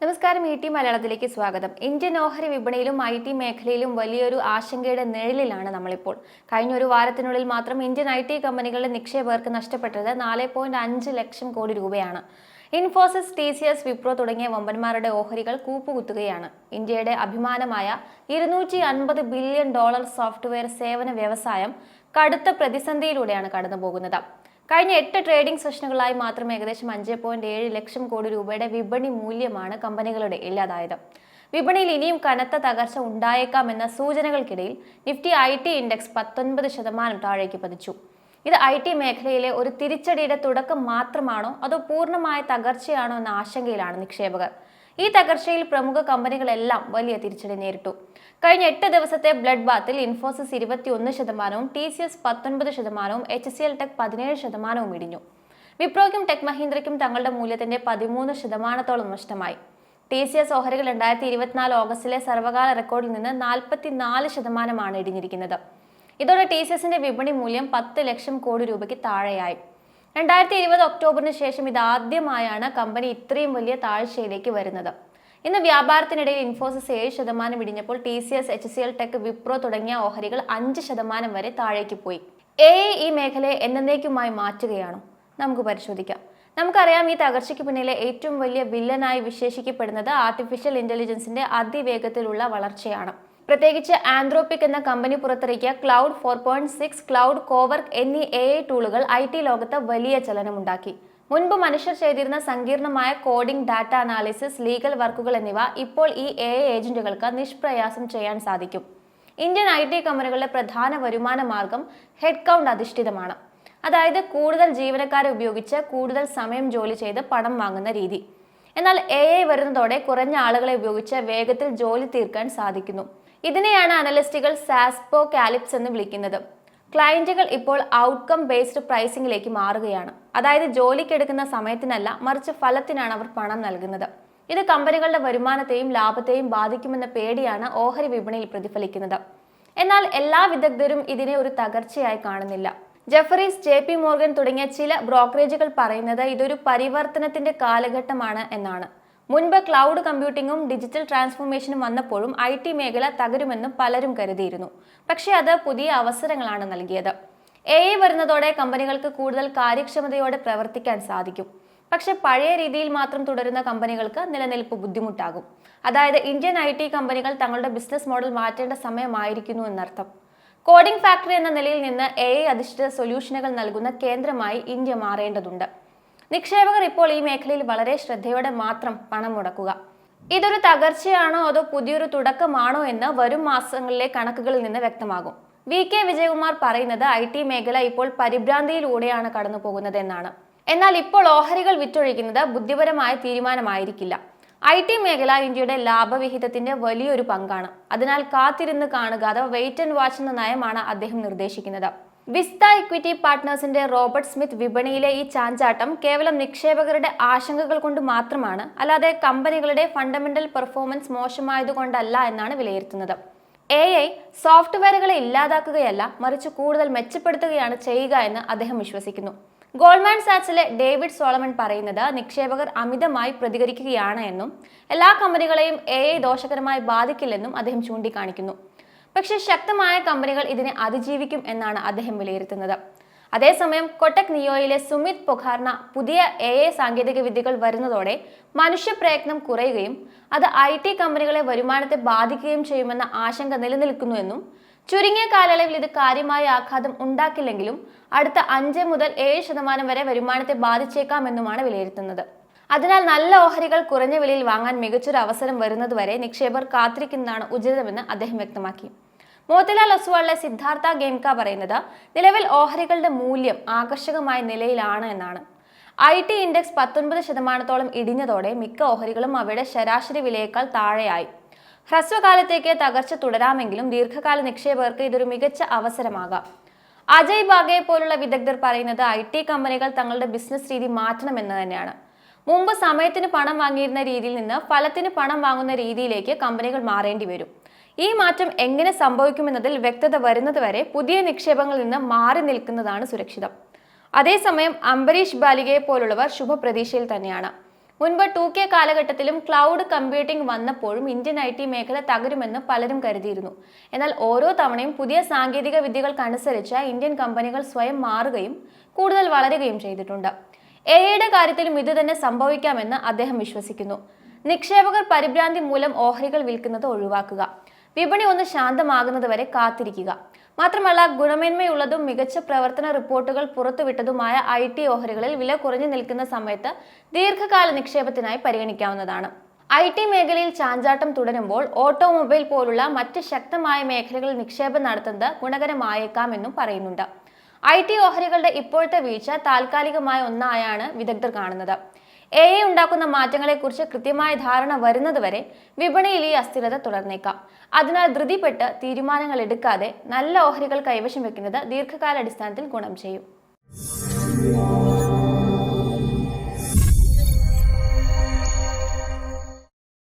നമസ്കാരം. E T മലയാളത്തിലേക്ക് സ്വാഗതം. ഇന്ത്യൻ ഓഹരി വിപണിയിലും IT മേഖലയിലും വലിയൊരു ആശങ്കയുടെ നിഴലിലാണ് നമ്മളിപ്പോൾ. കഴിഞ്ഞ ഒരു വാരത്തിനുള്ളിൽ മാത്രം ഇന്ത്യൻ IT കമ്പനികളുടെ നിക്ഷേപകർക്ക് നഷ്ടപ്പെട്ടത് 4.5 ലക്ഷം കോടി രൂപയാണ്. ഇൻഫോസിസ്, TCS, വിപ്രോ തുടങ്ങിയ വമ്പന്മാരുടെ ഓഹരികൾ കൂപ്പുകുത്തുകയാണ്. ഇന്ത്യയുടെ അഭിമാനമായ $250 ബില്യൺ സോഫ്റ്റ്വെയർ സേവന വ്യവസായം കടുത്ത പ്രതിസന്ധിയിലൂടെയാണ് കടന്നുപോകുന്നത്. കഴിഞ്ഞ 8 ട്രേഡിംഗ് സെഷനുകളായി മാത്രം ഏകദേശം 5.7 ലക്ഷം കോടി രൂപയുടെ വിപണി മൂല്യമാണ് കമ്പനികളുടെ ഇല്ലാതായത്. വിപണിയിൽ ഇനിയും കനത്ത തകർച്ച ഉണ്ടായേക്കാമെന്ന സൂചനകൾക്കിടയിൽ നിഫ്റ്റി IT ഇൻഡെക്സ് 19% താഴേക്ക് പതിച്ചു. ഇത് IT മേഖലയിലെ ഒരു തിരിച്ചടിയുടെ തുടക്കം മാത്രമാണോ അതോ പൂർണ്ണമായ തകർച്ചയാണോ എന്ന ആശങ്കയിലാണ് നിക്ഷേപകർ. ഈ തകർച്ചയിൽ പ്രമുഖ കമ്പനികളെല്ലാം വലിയ തിരിച്ചടി നേരിട്ടു. കഴിഞ്ഞ 8 ദിവസത്തെ ബ്ലഡ് ബാത്തിൽ ഇൻഫോസിസ് 21%, TCS 19%, HCL ടെക് 17% ഇടിഞ്ഞു. വിപ്രോയ്ക്കും ടെക് മഹീന്ദ്രയ്ക്കും തങ്ങളുടെ മൂല്യത്തിന്റെ 13% നഷ്ടമായി. TCS ഓഹരികൾ 2024 ഓഗസ്റ്റിലെ സർവകാല റെക്കോർഡിൽ നിന്ന് 44% ഇടിഞ്ഞിരിക്കുന്നത്. ഇതോടെ TCSന്റെ വിപണി മൂല്യം 10 ലക്ഷം കോടി രൂപയ്ക്ക് താഴെയായി. 2020 ഒക്ടോബറിന് ശേഷം ഇതാദ്യമായാണ് കമ്പനി ഇത്രയും വലിയ താഴ്ചയിലേക്ക് വരുന്നത്. ഇന്ന് വ്യാപാരത്തിനിടയിൽ ഇൻഫോസിസ് 7% ഇടിഞ്ഞപ്പോൾ TCS, HCL ടെക്, വിപ്രോ തുടങ്ങിയ ഓഹരികൾ 5% വരെ താഴേക്ക് പോയി. AI ഈ മേഖലയെ എന്നേക്കുമായി മാറ്റുകയാണോ? നമുക്ക് പരിശോധിക്കാം. നമുക്കറിയാം, ഈ തകർച്ചയ്ക്ക് പിന്നിലെ ഏറ്റവും വലിയ വില്ലനായി വിശേഷിക്കപ്പെടുന്നത് ആർട്ടിഫിഷ്യൽ ഇന്റലിജൻസിന്റെ അതിവേഗത്തിലുള്ള വളർച്ചയാണ്. പ്രത്യേകിച്ച് ആന്ത്രോപിക് എന്ന കമ്പനി പുറത്തിറക്കിയ ക്ലൗഡ് 4.6, ക്ലൗഡ്, കോവർക്ക് എന്നീ AI ടൂളുകൾ IT ലോകത്ത് വലിയ ചലനമുണ്ടാക്കി. മുൻപ് മനുഷ്യർ ചെയ്തിരുന്ന സങ്കീർണമായ കോഡിംഗ്, ഡാറ്റ അനാലിസിസ്, ലീഗൽ വർക്കുകൾ എന്നിവ ഇപ്പോൾ ഈ AI ഏജന്റുകൾക്ക് നിഷ്പ്രയാസം ചെയ്യാൻ സാധിക്കും. ഇന്ത്യൻ IT കമ്പനികളുടെ പ്രധാന വരുമാന മാർഗം ഹെഡ് കൗണ്ട് അധിഷ്ഠിതമാണ്. അതായത് കൂടുതൽ ജീവനക്കാരെ ഉപയോഗിച്ച് കൂടുതൽ സമയം ജോലി ചെയ്ത് പണം വാങ്ങുന്ന രീതി. എന്നാൽ AI വരുന്നതോടെ കുറഞ്ഞ ആളുകളെ ഉപയോഗിച്ച് വേഗത്തിൽ ജോലി തീർക്കാൻ സാധിക്കുന്നു. ഇതിനെയാണ് അനലിസ്റ്റുകൾ സാസ്പോകാലിപ്സ് എന്ന് വിളിക്കുന്നത്. ക്ലയന്റുകൾ ഇപ്പോൾ ഔട്ട്കം ബേസ്ഡ് പ്രൈസിംഗിലേക്ക് മാറുകയാണ്. അതായത് ജോലിക്കെടുക്കുന്ന സമയത്തിനല്ല, മറിച്ച് ഫലത്തിനാണ് അവർ പണം നൽകുന്നത്. ഇത് കമ്പനികളുടെ വരുമാനത്തെയും ലാഭത്തെയും ബാധിക്കുമെന്ന പേടിയാണ് ഓഹരി വിപണിയിൽ പ്രതിഫലിക്കുന്നത്. എന്നാൽ എല്ലാ വിദഗ്ധരും ഇതിനെ ഒരു തകർച്ചയായി കാണുന്നില്ല. ജെഫറീസ്, JP മോർഗൻ തുടങ്ങിയ ചില ബ്രോക്കറേജുകൾ പറയുന്നത് ഇതൊരു പരിവർത്തനത്തിന്റെ കാലഘട്ടമാണ് എന്നാണ്. മുൻപ് ക്ലൗഡ് കമ്പ്യൂട്ടിങ്ങും ഡിജിറ്റൽ ട്രാൻസ്ഫോർമേഷനും വന്നപ്പോഴും IT മേഖല തകരുമെന്നും പലരും കരുതിയിരുന്നു. പക്ഷേ അത് പുതിയ അവസരങ്ങളാണ് നൽകിയത്. AI വരുന്നതോടെ കമ്പനികൾക്ക് കൂടുതൽ കാര്യക്ഷമതയോടെ പ്രവർത്തിക്കാൻ സാധിക്കും. പക്ഷെ പഴയ രീതിയിൽ മാത്രം തുടരുന്ന കമ്പനികൾക്ക് നിലനിൽപ്പ് ബുദ്ധിമുട്ടാകും. അതായത് ഇന്ത്യൻ IT കമ്പനികൾ തങ്ങളുടെ ബിസിനസ് മോഡൽ മാറ്റേണ്ട സമയമായിരിക്കുന്നു എന്നർത്ഥം. കോഡിംഗ് ഫാക്ടറി എന്ന നിലയിൽ നിന്ന് AI അധിഷ്ഠിത സൊല്യൂഷനുകൾ നൽകുന്ന കേന്ദ്രമായി ഇന്ത്യ മാറേണ്ടതുണ്ട്. നിക്ഷേപകർ ഇപ്പോൾ ഈ മേഖലയിൽ വളരെ ശ്രദ്ധയോടെ മാത്രം പണം മുടക്കുക. ഇതൊരു തകർച്ചയാണോ അതോ പുതിയൊരു തുടക്കമാണോ എന്ന് വരും മാസങ്ങളിലെ കണക്കുകളിൽ നിന്ന് വ്യക്തമാകും. VK വിജയകുമാർ പറയുന്നത് IT മേഖല ഇപ്പോൾ പരിഭ്രാന്തിയിലൂടെയാണ് കടന്നു പോകുന്നത് എന്നാണ്. എന്നാൽ ഇപ്പോൾ ഓഹരികൾ വിറ്റൊഴിക്കുന്നത് ബുദ്ധിപരമായ തീരുമാനമായിരിക്കില്ല. IT മേഖല ഇന്ത്യയുടെ ലാഭവിഹിതത്തിന്റെ വലിയൊരു പങ്കാണ്. അതിനാൽ കാത്തിരുന്ന് കാണുക അഥവാ വെയിറ്റ് ആൻഡ് വാച്ച് എന്ന നയമാണ് അദ്ദേഹം നിർദ്ദേശിക്കുന്നത്. വിസ്ത ഇക്വിറ്റി പാർട്ട്നേഴ്സിന്റെ റോബർട്ട് സ്മിത്ത് വിപണിയിലെ ഈ ചാഞ്ചാട്ടം കേവലം നിക്ഷേപകരുടെ ആശങ്കകൾ കൊണ്ട് മാത്രമാണ്, അല്ലാതെ കമ്പനികളുടെ ഫണ്ടമെന്റൽ പെർഫോമൻസ് മോശമായതുകൊണ്ടല്ല എന്നാണ് വിലയിരുത്തുന്നത്. AI സോഫ്റ്റ്വെയറുകളെ ഇല്ലാതാക്കുകയല്ല, മറിച്ച് കൂടുതൽ മെച്ചപ്പെടുത്തുകയാണ് ചെയ്യുക എന്ന് അദ്ദേഹം വിശ്വസിക്കുന്നു. ഗോൾഡ്മാൻ സാക്സിലെ ഡേവിഡ് സോളമൻ പറയുന്നത് നിക്ഷേപകർ അമിതമായി പ്രതികരിക്കുകയാണ് എന്നും എല്ലാ കമ്പനികളെയും AI ദോഷകരമായി ബാധിക്കില്ലെന്നും അദ്ദേഹം ചൂണ്ടിക്കാണിക്കുന്നു. പക്ഷേ ശക്തമായ കമ്പനികൾ ഇതിനെ അതിജീവിക്കും എന്നാണ് അദ്ദേഹം വിലയിരുത്തുന്നത്. അതേസമയം കൊട്ടക് നിയോയിലെ സുമിത് പൊഖാർന പുതിയ AI സാങ്കേതിക വിദ്യകൾ വരുന്നതോടെ മനുഷ്യപ്രയത്നം കുറയുകയും അത് IT കമ്പനികളെ വരുമാനത്തെ ബാധിക്കുകയും ചെയ്യുമെന്ന ആശങ്ക നിലനിൽക്കുന്നുവെന്നും ചുരുങ്ങിയ കാലയളവിൽ ഇത് കാര്യമായ ആഘാതം ഉണ്ടാക്കില്ലെങ്കിലും അടുത്ത 5 മുതൽ 7% വരെ വരുമാനത്തെ ബാധിച്ചേക്കാമെന്നുമാണ് വിലയിരുത്തുന്നത്. അതിനാൽ നല്ല ഓഹരികൾ കുറഞ്ഞ വിലയിൽ വാങ്ങാൻ മികച്ചൊരു അവസരം വരുന്നതുവരെ നിക്ഷേപകർ കാത്തിരിക്കുന്നതാണ് ഉചിതമെന്ന് അദ്ദേഹം വ്യക്തമാക്കി. മോത്തിലാൽ ഒസ്വാളിലെ സിദ്ധാർത്ഥ ഗെയിംക പറയുന്നത് നിലവിൽ ഓഹരികളുടെ മൂല്യം ആകർഷകമായ നിലയിലാണ് എന്നാണ്. IT ഇൻഡെക്സ് 19% ഇടിഞ്ഞതോടെ മിക്ക ഓഹരികളും അവയുടെ ശരാശരി വിലയേക്കാൾ താഴെയായി. ഹ്രസ്വകാലത്തേക്ക് തകർച്ച തുടരാമെങ്കിലും ദീർഘകാല നിക്ഷേപകർക്ക് ഇതൊരു മികച്ച അവസരമാകാം. അജയ് ബാഗയെ പോലുള്ള വിദഗ്ധർ പറയുന്നത് IT കമ്പനികൾ തങ്ങളുടെ ബിസിനസ് രീതി മാറ്റണമെന്ന് തന്നെയാണ്. മുമ്പ് സമയത്തിന് പണം വാങ്ങിയിരുന്ന രീതിയിൽ നിന്ന് ഫലത്തിന് പണം വാങ്ങുന്ന രീതിയിലേക്ക് കമ്പനികൾ മാറേണ്ടി വരും. ഈ മാറ്റം എങ്ങനെ സംഭവിക്കുമെന്നതിൽ വ്യക്തത വരുന്നതുവരെ പുതിയ നിക്ഷേപങ്ങളിൽ നിന്ന് മാറി നിൽക്കുന്നതാണ് സുരക്ഷിതം. അതേസമയം അംബരീഷ് ബാലികയെ പോലുള്ളവർ ശുഭപ്രതീക്ഷയിൽ തന്നെയാണ്. മുൻപ് 2K കാലഘട്ടത്തിലും ക്ലൗഡ് കമ്പ്യൂട്ടിംഗ് വന്നപ്പോഴും ഇന്ത്യൻ IT മേഖല തകരുമെന്ന് പലരും കരുതിയിരുന്നു. എന്നാൽ ഓരോ തവണയും പുതിയ സാങ്കേതിക വിദ്യകൾക്കനുസരിച്ച് ഇന്ത്യൻ കമ്പനികൾ സ്വയം മാറുകയും കൂടുതൽ വളരുകയും ചെയ്തിട്ടുണ്ട്. AI കാര്യത്തിലും ഇത് തന്നെ സംഭവിക്കാമെന്ന് അദ്ദേഹം വിശ്വസിക്കുന്നു. നിക്ഷേപകർ പരിഭ്രാന്തി മൂലം ഓഹരികൾ വിൽക്കുന്നത് ഒഴിവാക്കുക. വിപണി ഒന്ന് ശാന്തമാകുന്നതുവരെ കാത്തിരിക്കുക. മാത്രമല്ല, ഗുണമേന്മയുള്ളതും മികച്ച പ്രവർത്തന റിപ്പോർട്ടുകൾ പുറത്തുവിട്ടതുമായ IT ഓഹരികളിൽ വില കുറഞ്ഞു നിൽക്കുന്ന സമയത്ത് ദീർഘകാല നിക്ഷേപത്തിനായി പരിഗണിക്കാവുന്നതാണ്. IT മേഖലയിൽ ചാഞ്ചാട്ടം തുടരുമ്പോൾ ഓട്ടോമൊബൈൽ പോലുള്ള മറ്റ് ശക്തമായ മേഖലകളിൽ നിക്ഷേപം നടത്തുന്നത് ഗുണകരമായേക്കാമെന്നും പറയുന്നുണ്ട്. IT ഓഹരികളുടെ ഇപ്പോഴത്തെ വീഴ്ച താൽക്കാലികമായ ഒന്നായാണ് വിദഗ്ധർ കാണുന്നത്. AI ഉണ്ടാക്കുന്ന മാറ്റങ്ങളെക്കുറിച്ച് കൃത്യമായ ധാരണ വരുന്നതുവരെ വിപണിയിൽ ഈ അസ്ഥിരത തുടർന്നേക്കാം. അതിനാൽ ധൃതിപ്പെട്ട് തീരുമാനങ്ങൾ എടുക്കാതെ നല്ല ഓഹരികൾ കൈവശം വെക്കുന്നത് ദീർഘകാലാടിസ്ഥാനത്തിൽ ഗുണം ചെയ്യും.